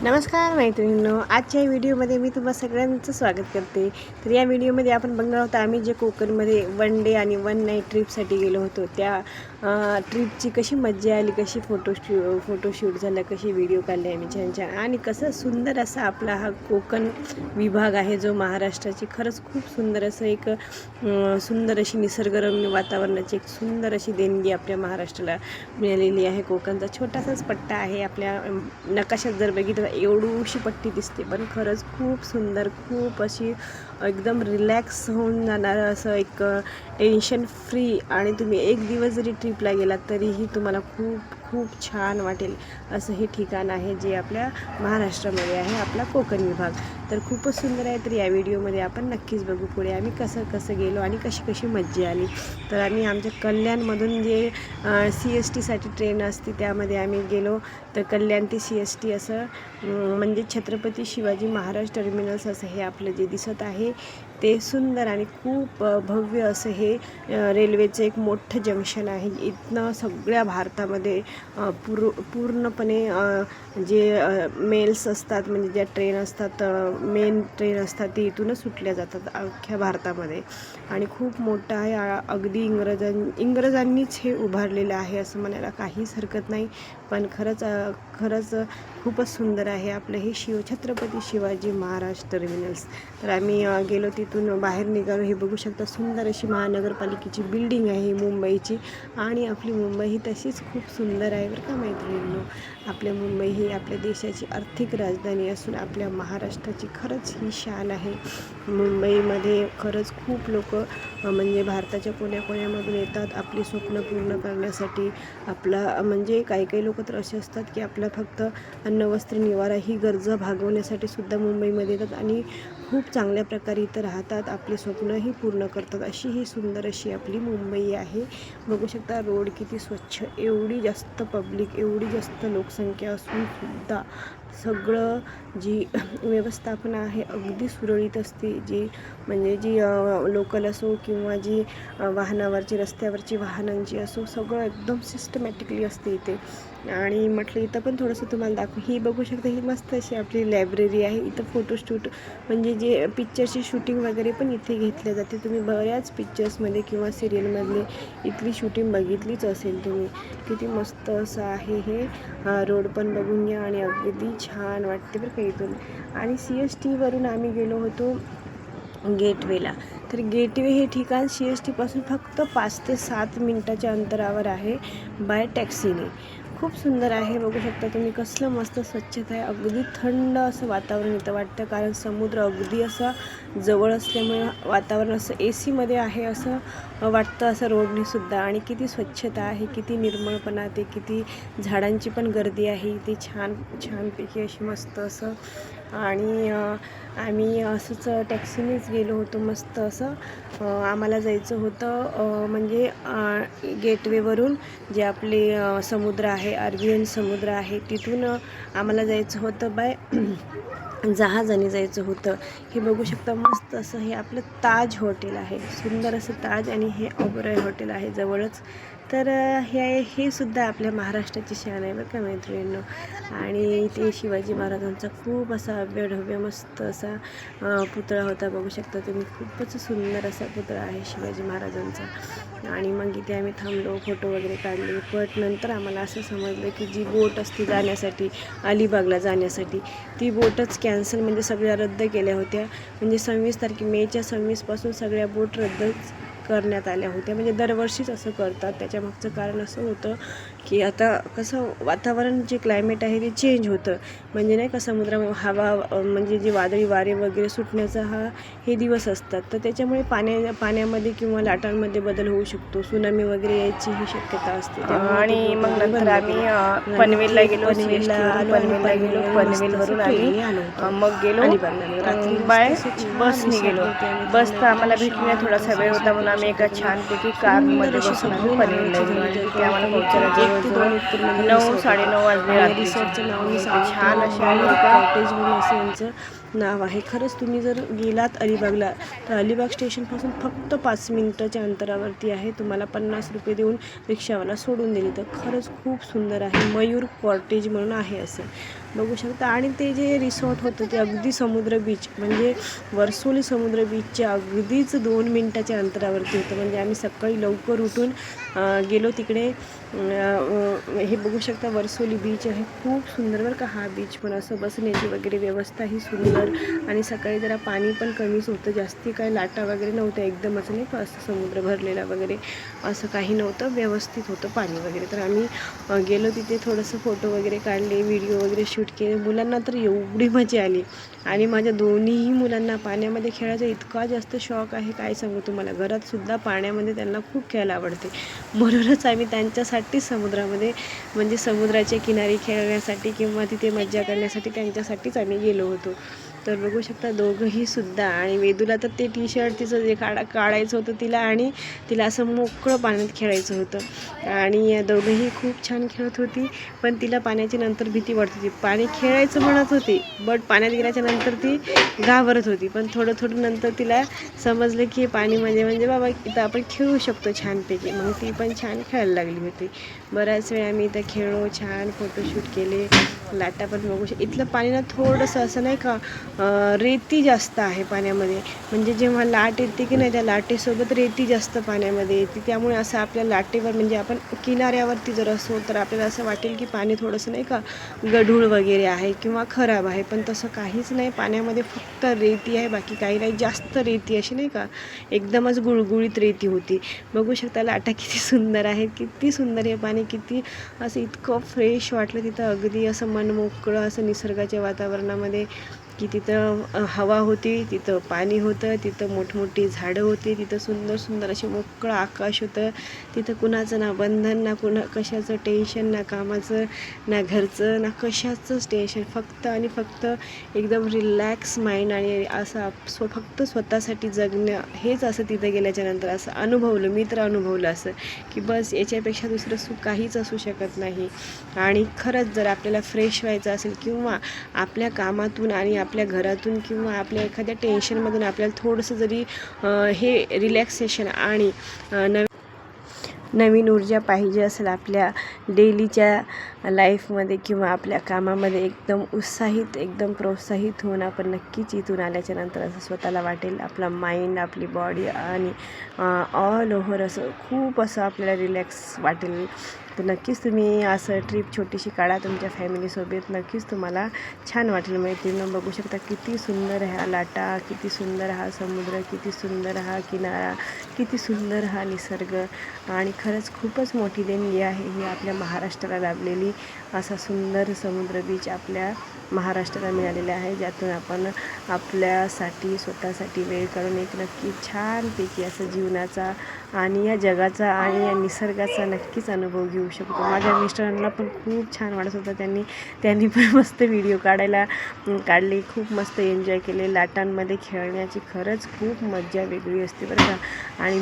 नमस्कार मैत्रिणींनो, आजच्या व्हिडिओमध्ये मी तुम्हा सगळ्यांचं स्वागत करते। तर या व्हिडिओमध्ये आपण बघणार आहोत आम्ही जे कोकणमध्ये 1 डे आणि 1 नाईट ट्रिपसाठी गेलो होतो त्या ट्रिपची कशी मज्जा आली, कशी फोटोशूट झालं, कशी व्हिडिओ काढले आम्ही छान छान, आणि कसं सुंदर असा आपला हा कोकण विभाग आहे जो महाराष्ट्राची खरंच खूप सुंदर असं एक सुंदर अशी निसर्गरम्य वातावरणाची एक सुंदर अशी देणगी आपल्या महाराष्ट्राला मिळालेली आहे। कोकणचा छोटासाच पट्टा आहे, आपल्या नकाशात जर बघितलं एवढीशी पट्टी दिसते, पण खरंच खूप सुंदर, खूप अशी एकदम रिलॅक्स होऊन जाणारं असं एक टेन्शन फ्री, आणि तुम्ही एक दिवस जरी ट्रिपला गेलात तरीही तुम्हाला खूप खूप छान वाटेल असं हे ठिकाण आहे जे आपल्या महाराष्ट्रामध्ये आहे, आपला कोकण विभाग। तर खूपच सुंदर आहे। तर या व्हिडिओमध्ये आपण नक्कीच बघू पुढे आम्ही कसं कसं गेलो आणि कशी कशी मज्जा आली। तर आम्ही आमच्या कल्याणमधून जे CST साठी ट्रेन असते त्यामध्ये आम्ही गेलो। तर कल्याण ते CST असं म्हणजे छत्रपती शिवाजी महाराज टर्मिनस असं हे आपलं जे दिसत आहे ते सुंदर आणि खूप भव्य असं हे रेल्वेचं एक मोठं जंक्शन आहे। इथनं सगळ्या भारतामध्ये पूर्णपणे जे मेल्स असतात, म्हणजे ज्या ट्रेन असतात, मेन ट्रेन असतात, ती इथूनच सुटल्या जातात अख्ख्या भारतामध्ये, आणि खूप मोठं आहे। अगदी इंग्रजांनीच हे उभारलेलं आहे असं म्हणायला काहीच हरकत नाही, पण खरंच खूपच सुंदर आहे आपलं हे छत्रपती शिवाजी महाराज टर्मिनस। तर आम्ही गेलो, तिथून बाहेर निघालो। हे बघू शकता सुंदर अशी महानगरपालिकेची बिल्डिंग आहे मुंबईची, आणि आपली मुंबई ही तशीच खूप सुंदर आहे बरं का मैत्रिणींनो। आपल्या मुंबई ही आपल्या देशाची आर्थिक राजधानी असून आपल्या महाराष्ट्राची खरंच ही शान आहे। मुंबईमध्ये खरंच खूप लोक म्हणजे भारताच्या कोण्याकोण्यामधून येतात आपली स्वप्न पूर्ण करण्यासाठी। आपला म्हणजे काही लोक तर असे असतात की आपला फक्त अन्न वस्त्र निवारा ही गरजा भागवण्यासाठी सुद्धा मुंबईमध्ये येतात, आणि खूप चांगल्या प्रकारे इथं राहतात, आपले स्वप्नही पूर्ण करतात। अशी ही सुंदर अशी आपली मुंबई आहे। बघू शकता रोड किती स्वच्छ, एवढी जास्त पब्लिक, एवढी जास्त लोकसंख्या असून सुद्धा सगळं जी व्यवस्थापना आहे अगदी सुरळीत असते। म्हणजे जी लोकल असो किंवा जी वाहनावरची रस्त्यावरची वाहनांची असो, सगळं एकदम सिस्टमॅटिकली असते इथे। आणि म्हटलं इथं पण थोडंसं तुम्हाला दाखवू, ही बघू शकता ही मस्त अशी आपली लायब्ररी आहे। इथं फोटोशूट म्हणजे जे पिक्चरची शूटिंग वगैरे पण इथे घेतल्या जाते। तुम्ही बऱ्याच पिक्चर्समध्ये किंवा सिरियलमधले इथली शूटिंग बघितलीच असेल तुम्ही। किती मस्त असं आहे हे रोड पण बघून घ्या, आणि अगदी छान वाटते बरं का इथून। आणि CST वरून आम्ही गेलो होतो गेटवेला। तर गेटवे हे ठिकाण CST पासून फक्त 5 ते 7 मिनिटाच्या अंतरावर आहे बाय टॅक्सीने। खूप सुंदर आहे, बघू शकता तुम्ही कसलं मस्त स्वच्छता आहे, अगदी थंड असं वातावरण इथं वाटतं, कारण समुद्र अगदी असा जवळ असल्यामुळे वातावरण असं AC मध्ये आहे असं वाटतं, असं रोडने सुद्धा। आणि किती स्वच्छता आहे, किती निर्मळपणा, ते किती झाडांची पण गर्दी आहे इथे, छानपैकी अशी मस्त असं। आणि आम्ही असंच टॅक्सीनेच गेलो होतो मस्त असं। आम्हाला जायचं होतं म्हणजे गेटवेवरून जे आपले समुद्र आहे, अरेबियन समुद्र आहे, तिथून आम्हाला जायचं होतं बाय जहाजाने जायचं होतं। हे बघू शकता मस्त असं हे आपलं ताज हॉटेल आहे, सुंदर असं ताज, आणि हे ओबरॉय हॉटेल आहे जवळच। तर हे सुद्धा आपल्या महाराष्ट्राची शान आहे बरं का मैत्रिणींनो। आणि ते शिवाजी महाराजांचा खूप असा भव्य मस्त असा पुतळा होता, बघू शकता तुम्ही, खूपच सुंदर असा पुतळा आहे शिवाजी महाराजांचा। आणि मग इथे आम्ही थांबलो, फोटो वगैरे काढले, पण नंतर आम्हाला असं समजलं की जी बोट असते जाण्यासाठी अलिबागला जाण्यासाठी, ती बोटच कॅन्सल, म्हणजे सगळ्या रद्द केल्या होत्या। म्हणजे 26 तारखे मेच्या 26पासून सगळ्या बोट रद्द करण्यात आल्या होत्या। म्हणजे दरवर्षीच असं करतात। त्याच्यामागचं कारण असं होतं की आता कसं वातावरण जे क्लायमेट आहे ते चेंज होतं, म्हणजे नाही का समुद्रामध्ये हवा म्हणजे जे वादळी वारे वगैरे सुटण्याचा हे दिवस असतात, तर त्याच्यामुळे पाण्यामध्ये किंवा लाटांमध्ये बदल होऊ शकतो, सुनामी वगैरे यायची ही शक्यता असते। आणि मग नंतर आम्ही पनवेलला गेलो, पनवेलवरून आम्ही मग गेलो बाय बसने गेलो। बस तर आम्हाला भेटली नाही, थोडासा वेळ होता म्हणून आम्ही एका छानपैकी कारमध्ये बसून आम्ही पनवेलला गेलो, आणि तिथे आम्हाला पोहोचायला जवळजवळ 9 साडेनऊ वाजले रात्रीचे। छान असे आम्ही कॉटेज म्हणून असं यांचं नाव आहे। खरंच तुम्ही जर गेलात अलिबागला तर अलिबाग स्टेशनपासून फक्त 5 मिनिटाच्या अंतरावरती आहे। तुम्हाला 50 रुपये देऊन रिक्षावाला सोडून दिली, तर खरंच खूप सुंदर आहे। मयूर कॉटेज म्हणून आहे असं, बघू शकता. आणि ते जे रिसॉर्ट होतं ते अगदी समुद्र बीच म्हणजे वर्सोली समुद्र बीचच्या अगदीच 2 मिनिटाच्या अंतरावरती होतं. म्हणजे आम्ही सकाळी लवकर उठून गेलो तिकडे. हे बघू शकता वर्सोली बीच आहे, खूप सुंदर बरं का हा बीच पण. असं बसण्याची वगैरे व्यवस्था ही सुंदर. आणि सकाळी जरा पाणी पण कमीच होतं, जास्ती काय लाटा वगैरे नव्हत्या एकदमच नाही का असं समुद्र भरलेला वगैरे असं काही नव्हतं, व्यवस्थित होतं पाणी वगैरे. तर आम्ही गेलो तिथे, थोडंसं फोटो वगैरे काढले, व्हिडिओ वगैरे शूट केले. मुलांना तर एवढी मजा आली. आणि माझ्या दोन्हीही मुलांना पाण्यामध्ये खेळायचा इतका जास्त शौक आहे काय सांगू तुम्हाला. घरातसुद्धा पाण्यामध्ये त्यांना खूप खेळायला आवडते. म्हणूनच आम्ही त्यांच्यासाठी समुद्रामध्ये म्हणजे समुद्राच्या किनारी खेळण्यासाठी किंवा तिथे मज्जा करण्यासाठी त्यांच्यासाठीच आम्ही गेलो होतो. तर बघू शकता दोघंही सुद्धा. आणि वेदूला तर ते टी शर्ट तिचं जे काढायचं होतं तिला, आणि तिला असं मोकळं पाण्यात खेळायचं होतं. आणि दोघंही खूप छान खेळत होती. पण तिला पाण्याची नंतर भीती वाटत होती. पाणी खेळायचं म्हणत होती, बट पाण्यात गेल्याच्या नंतर ती घाबरत होती. पण थोडं थोडं नंतर तिला समजलं की पाणी म्हणजे बाबा इथं आपण खेळू शकतो छानपैकी. मग ती पण छान खेळायला लागली होती. बऱ्याच वेळ आम्ही इथं खेळलो, छान फोटोशूट केले. लाटा पण बघू इथलं पाणी ना थोडंसं असं नाही का रेती जास्त आहे पाण्यामध्ये. म्हणजे जेव्हा लाट येते की नाही त्या लाटेसोबत रेती जास्त पाण्यामध्ये येते. त्यामुळे असं आपल्या लाटेवर म्हणजे आपण किनाऱ्यावरती जर असो तर आपल्याला असं वाटेल की पाणी थोडंसं नाही का गढूळ वगैरे आहे किंवा खराब आहे. पण तसं काहीच नाही, पाण्यामध्ये फक्त रेती आहे, बाकी काही नाही. जास्त रेती अशी नाही का एकदमच गुळगुळीत रेती होती. बघू शकता लाटा किती सुंदर आहेत, किती सुंदर हे पाणी, किती असं इतकं फ्रेश वाटलं तिथं. अगदी असं मन मोकळं असं निसर्गाच्या वातावरणामध्ये, की तिथं हवा होती, तिथं पाणी होतं, तिथं मोठमोठी झाडं होती, तिथं सुंदर सुंदर असे मोकळं आकाश होतं. तिथं कुणाचं ना बंधन, ना कशाचं टेन्शन, ना कामाचं, ना घरचं, ना कशाचंच टेन्शन. फक्त आणि फक्त एकदम रिलॅक्स माइंड. आणि असं फक्त स्वतःसाठी जगणं, हेच असं तिथं गेल्याच्यानंतर असं अनुभवलं. मी तर अनुभवलं असं की बस याच्यापेक्षा दुसरं सुख काहीच असू शकत नाही. आणि खरंच जर आपल्याला फ्रेश व्हायचं असेल किंवा आपल्या कामातून आणि आपल्या घरातून किंवा आपल्या एखाद्या टेन्शनमधून आपल्याला थोडंसं जरी हे रिलॅक्सेशन आणि नवीन ऊर्जा पाहिजे असेल आपल्या डेलीच्या लाईफमध्ये किंवा आपल्या कामामध्ये, एकदम उत्साहित, एकदम प्रोत्साहित होऊन आपण नक्कीच इथून आल्याच्यानंतर असं स्वतःला वाटेल, आपला माइंड, आपली बॉडी आणि ऑल ओव्हर असं खूप असं आपल्याला रिलॅक्स वाटेल. तर नक्कीच तुम्ही असं ट्रिप छोटीशी काढा तुमच्या फॅमिलीसोबत, नक्कीच तुम्हाला छान वाटेल. मैत्रिणी बघू शकता किती सुंदर हा लाटा, किती सुंदर हा समुद्र, किती सुंदर हा किनारा, किती सुंदर हा निसर्ग. आणि खरंच खूपच मोठी देणगी आहे ही आपल्या महाराष्ट्राला लाभलेली. असा सुंदर समुद्र बीच आपल्या महाराष्ट्राला मिळालेला आहे, ज्यातून आपण आपल्यासाठी स्वतःसाठी वेळ काढून एक नक्की छानपैकी असं जीवनाचा आणि या जगाचा आणि या निसर्गाचा नक्कीच अनुभव घेऊ शकतो. माझ्या मिस्टरांना पण खूप छान वाटत होतं. त्यांनी पण मस्त व्हिडिओ काढले, खूप मस्त एन्जॉय केले. लाटांमध्ये खेळण्याची खरंच खूप मजा वेगळी असते बरं का. आणि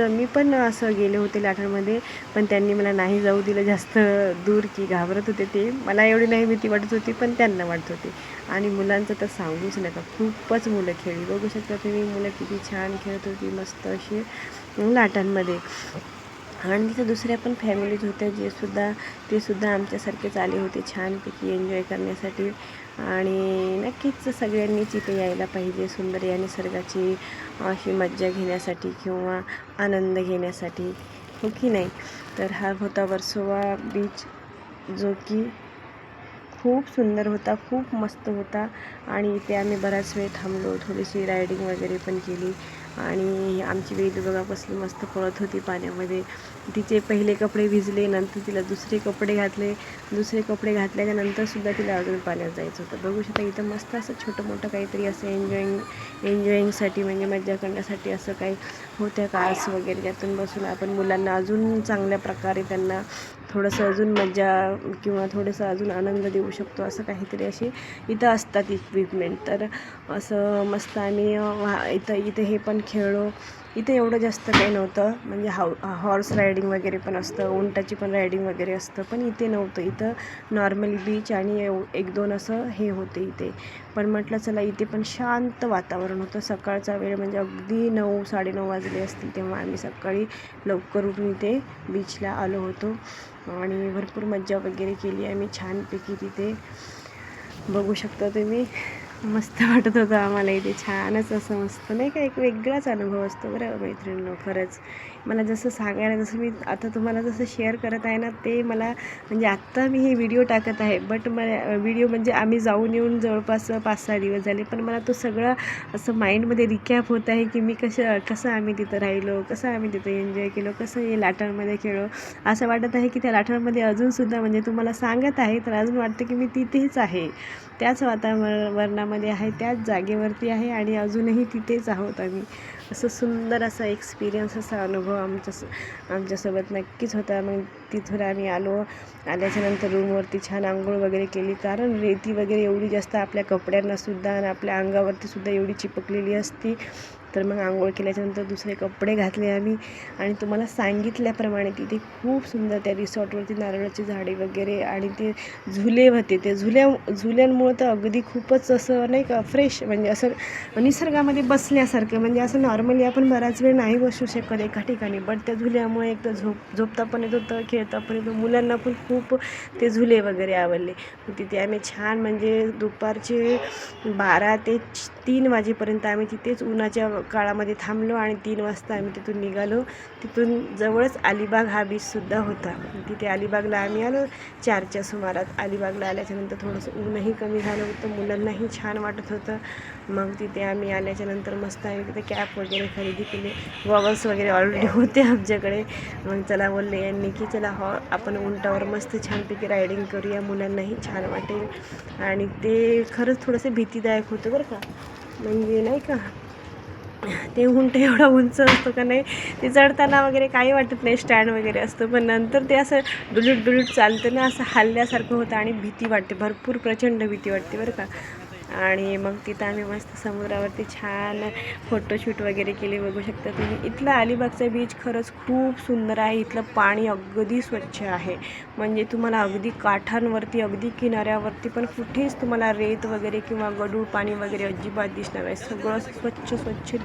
मी पण असं गेले होते लाटांमध्ये, पण त्यांनी मला नाही जाऊ दिलं जास्त दूर, की घाबरत होते ते. मला एवढी नाही भीती वाटत होती, पण त्यांना वाटत होती. आणि मुलांचं तर सांगूच नका, खूपच मुलं खेळली. बघू शकता तुम्ही मुलं किती छान खेळत होती मस्त अशी लाटांमध्ये. आणि तिथं दुसऱ्या पण फॅमिलीज होत्या ते सुद्धा आमच्यासारखेच आले होते छानपैकी एन्जॉय करण्यासाठी. आणि नक्कीच सगळ्यांनीच इथे यायला पाहिजे, सुंदर या निसर्गाची अशी मज्जा घेण्यासाठी किंवा आनंद घेण्यासाठी, हो की नाही. तर हा होता वर्सोवा बीच, जो की खूप सुंदर होता, खूप मस्त होता. आणि इथे आम्ही बराच वेळ थांबलो, थोडीशी रायडिंग वगैरे पण केली. आणि आमची वेदू बघा कसली मस्त पळत होती पाण्यामध्ये. तिचे पहिले कपडे भिजले, नंतर तिला दुसरे कपडे घातल्याच्या नंतरसुद्धा तिला अजून पाण्यात जायचं होतं. बघू शकता इथं मस्त असं छोटं मोठं काहीतरी असं एन्जॉईंगसाठी म्हणजे मज्जा करण्यासाठी असं काही होत्या कार्स वगैरे, ज्यातून बसून आपण मुलांना अजून चांगल्या प्रकारे त्यांना थोडंसं अजून मजा किंवा थोडंसं अजून आनंद देऊ शकतो, असं काहीतरी असे इथं असतात इक्विपमेंट. तर असं मस्त आम्ही इथे हे पण खेळलो. इथे एवढं जास्त काही नव्हतं, म्हणजे हॉर्स रायडिंग वगैरे पण असतं, उंटाची पण रायडिंग वगैरे असतं, पण इथे नव्हतं. इथं नॉर्मली बीच आणि 1-2 असं हे होते इथे. पण म्हटलं चला इथे पण शांत वातावरण होतं. सकाळचा वेळ म्हणजे अगदी 9-9:30 वाजले असतील तेव्हा आम्ही सकाळी लवकर उठून इथे बीचला आलो होतो आणि भरपूर मज्जा वगैरे केली आम्ही छानपैकी तिथे. बघू शकता तुम्ही, मस्त वाटत होतं आम्हाला इथे. छानच असं मस्त नाही का, एक वेगळाच अनुभव असतो बरं मैत्रिणींनो. खरंच मला जसं सांगायला, जसं मी आता तुम्हाला जसं शेअर करत आहे ना, ते मला म्हणजे आत्ता मी हे व्हिडिओ टाकत आहे, बट मला व्हिडिओ म्हणजे आम्ही जाऊन येऊन जवळपास 5-6 दिवस झाले, पण मला तो सगळा असं माइंडमध्ये रिकॅप होत आहे की मी कसं आम्ही तिथं राहिलो, कसं आम्ही तिथं एन्जॉय केलो, कसं हे लाटांमध्ये खेळलो. असं वाटत आहे की त्या लाटांमध्ये अजूनसुद्धा म्हणजे तुम्हाला सांगत आहे तर अजून वाटतं की मी तिथेच आहे, त्याच वातावरणामध्ये आहे, त्याच जागेवरती आहे आणि अजूनही तिथेच आहोत आम्ही. असं सुंदर असा एक्सपिरियन्स, असा अनुभव आमच्यासोबत नक्कीच होता. मग तिथून आम्ही आल्याच्यानंतर रूमवरती छान आंघोळ वगैरे केली, कारण रेती वगैरे एवढी जास्त आपल्या कपड्यांनासुद्धा आणि आपल्या अंगावरतीसुद्धा एवढी चिपकलेली असती. तर मग आंघोळ केल्याच्यानंतर दुसरे कपडे घातले आम्ही आणि तुम्हाला सांगितल्याप्रमाणे तिथे खूप सुंदर त्या रिसॉर्टवरती नारळाची झाडे वगैरे आणि ते झुले होते. ते झुल्यांमुळं तर अगदी खूपच असं नाही का फ्रेश, म्हणजे असं निसर्गामध्ये बसल्यासारखं. म्हणजे असं नॉर्मली आपण बराच वेळ नाही बसू शकत एका ठिकाणी, बट त्या झुल्यामुळे एक तर झोपता पण येत होतं, खेळता पण येत होतं. मुलांना पण खूप ते झुले वगैरे आवडले. तिथे आम्ही छान म्हणजे दुपारचे 12 ते 3 वाजेपर्यंत आम्ही तिथेच उन्हाच्या काळामध्ये थांबलो आणि 3 वाजता आम्ही तिथून निघालो. तिथून जवळच अलिबाग हा बीचसुद्धा होता. तिथे अलिबागला आम्ही आलो 4च्या सुमारास. अलिबागला आल्याच्यानंतर थोडंसं ऊनही कमी झालं होतं, मुलांनाही छान वाटत होतं. मग तिथे आम्ही आल्याच्यानंतर मस्त आम्ही तिथे कॅप वगैरे खरेदी केले, गॉगल्स वगैरे ऑलरेडी होते आमच्याकडे. मग चला बोलले यांनी की चला आपण उंटावर मस्त छानपैकी रायडिंग करूया, मुलांनाही छान वाटेल. आणि ते खरंच थोडंसं भीतीदायक होतं बरं का, म्हणजे नाही का ते उंट एवढा उंच असतो का नाही, ते चढताना वगैरे काही वाटत नाही, स्टँड वगैरे असतं, पण नंतर ते असं डुलूट चालतं ना, असं हलल्यासारखं होतं आणि भीती वाटते, भरपूर प्रचंड भीती वाटते बरं का. आणि मग तिथं आम्ही मस्त समुद्रावरती छान फोटोशूट वगैरे केले. बघू शकता तुम्ही, इथला अलिबागचा बीच खरंच खूप सुंदर आहे. इथलं पाणी अगदी स्वच्छ आहे, म्हणजे तुम्हाला अगदी काठांवरती, अगदी किनाऱ्यावरती पण कुठेच तुम्हाला रेत वगैरे किंवा गढूळ पाणी वगैरे अजिबात दिसणार नाही. सगळं स्वच्छ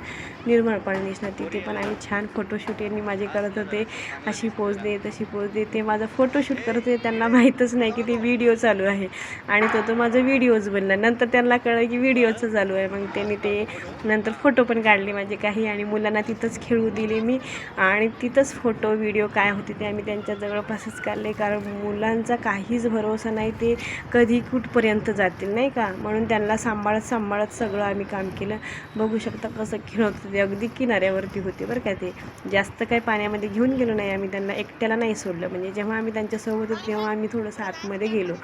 निर्मळ पाणी दिसणार. तिथे पण आम्ही छान फोटोशूट यांनी माझे करत होते, अशी पोज दे तशी पोज दे. ते माझं फोटोशूट करत होते, त्यांना माहीतच नाही की ते व्हिडिओ चालू आहे आणि तो माझा व्हिडिओज बनला. नंतर त्यांना कळलं की व्हिडिओचं चालू आहे, मग त्यांनी ते नंतर फोटो पण काढले माझे काही आणि मुलांना तिथंच खेळू दिले मी आणि तिथंच फोटो व्हिडिओ काय होते ते आम्ही त्यांच्या जवळपासच काढले, कारण मुलांचा काहीच भरोसा नाही, ते कधी कुठपर्यंत जातील नाही का, म्हणून त्यांना सांभाळत सगळं आम्ही काम केलं. बघू शकता कसं खेळत होते, अगदी किनाऱ्यावरती होते बरं का. ते जास्त काही पाण्यामध्ये घेऊन गेलो नाही आम्ही त्यांना, एकट्याला नाही सोडलं. म्हणजे जेव्हा आम्ही त्यांच्यासोबत होतो तेव्हा आम्ही थोडंसं आतमध्ये गेलो.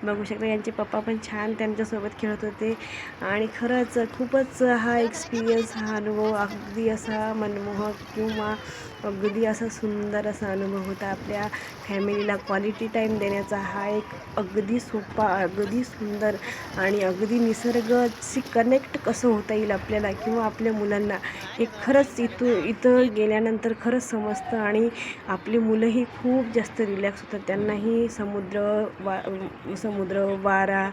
बघू शकता यांचे पप्पा पण छान त्यांच्यासोबत खेळत होते आणि खरंच खूपच हा एक्सपिरियन्स, हा अनुभव अगदी असा मनमोहक किंवा अगदी असा सुंदर असा अनुभव होता. आपल्या फॅमिलीला क्वालिटी टाईम देण्याचा हा एक अगदी सोपा, अगदी सुंदर आणि अगदी निसर्गाशी कनेक्ट कसं होता येईल आपल्याला किंवा आपल्या मुलांना, हे खरंच इथं गेल्यानंतर खरंच समजतं. आणि आपली मुलंही खूप जास्त रिलॅक्स होतात, त्यांनाही समुद्र वारा,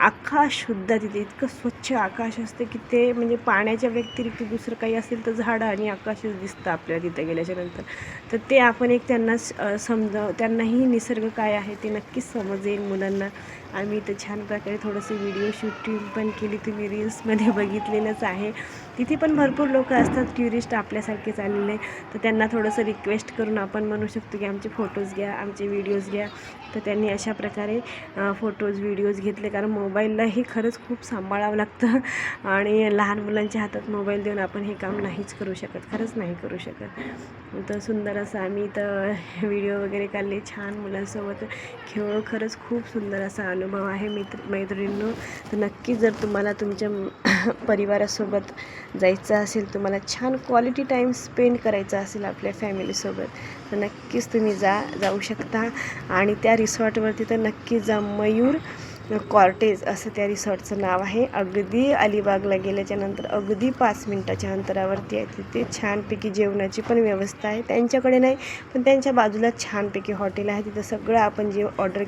आकाशसुद्धा तिथे इतकं स्वच्छ आकाश असतं की ते म्हणजे पाण्याच्या व्यतिरिक्त दुसरं काही असेल तर झाडं आणि आकाशच दिसतं आपल्याला तिथे गेल्याच्यानंतर. तर ते आपण एक त्यांना त्यांनाही निसर्ग काय आहे ते नक्कीच समजेल मुलांना. आम्ही इथं छान प्रकारे थोडंसं व्हिडिओ शूटिंग पण केली, तुम्ही रील्समध्ये बघितलेलंच आहे. तिथे पण भरपूर लोक असतात, ट्युरिस्ट आपल्यासारखेच आलेले, तर त्यांना थोडंसं रिक्वेस्ट करून आपण म्हणू शकतो की आमचे फोटोज घ्या, आमचे व्हिडिओज घ्या. तर त्यांनी अशा प्रकारे फोटोज व्हिडिओज घेतले, कारण मोबाईललाही खरंच खूप सांभाळावं लागतं आणि लहान मुलांच्या हातात मोबाईल देऊन आपण हे काम नाहीच करू शकत, खरंच नाही करू शकत. तर सुंदर असं आम्ही इथं व्हिडिओ वगैरे काढले छान मुलांसोबत खेळून. खरंच खूप सुंदर असा अनुभव आहे मैत्रिणींनो. तर नक्कीच जर तुम्हाला तुमच्या परिवारासोबत जायचं असेल, तुम्हाला छान क्वालिटी टाईम स्पेंड करायचा असेल आपल्या फॅमिलीसोबत, तर नक्कीच तुम्ही जाऊ शकता. आणि त्या रिसॉर्टवरती तर नक्कीच जा. मयूर कॉर्टेज असं त्या रिसॉर्टचं नाव आहे. अगदी अलिबागला गेल्याच्या नंतर अगदी 5 मिनटाच्या अंतरावरती आहे. तिथे छानपैकी जेवणाची पण व्यवस्था आहे. त्यांच्याकडे नाही पण त्यांच्या बाजूला छानपैकी हॉटेल आहे. तिथं सगळं आपण जे ऑर्डर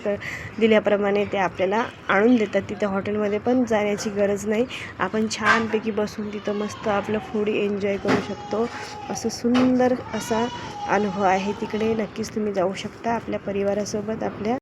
दिल्याप्रमाणे ते आपल्याला आणून देतात. तिथं हॉटेलमध्ये पण जाण्याची गरज नाही. आपण छानपैकी बसून तिथं मस्त आपलं फूड एन्जॉय करू शकतो. असं सुंदर असा अनुभव आहे तिकडे. नक्कीच तुम्ही जाऊ शकता आपल्या परिवारासोबत. आपल्या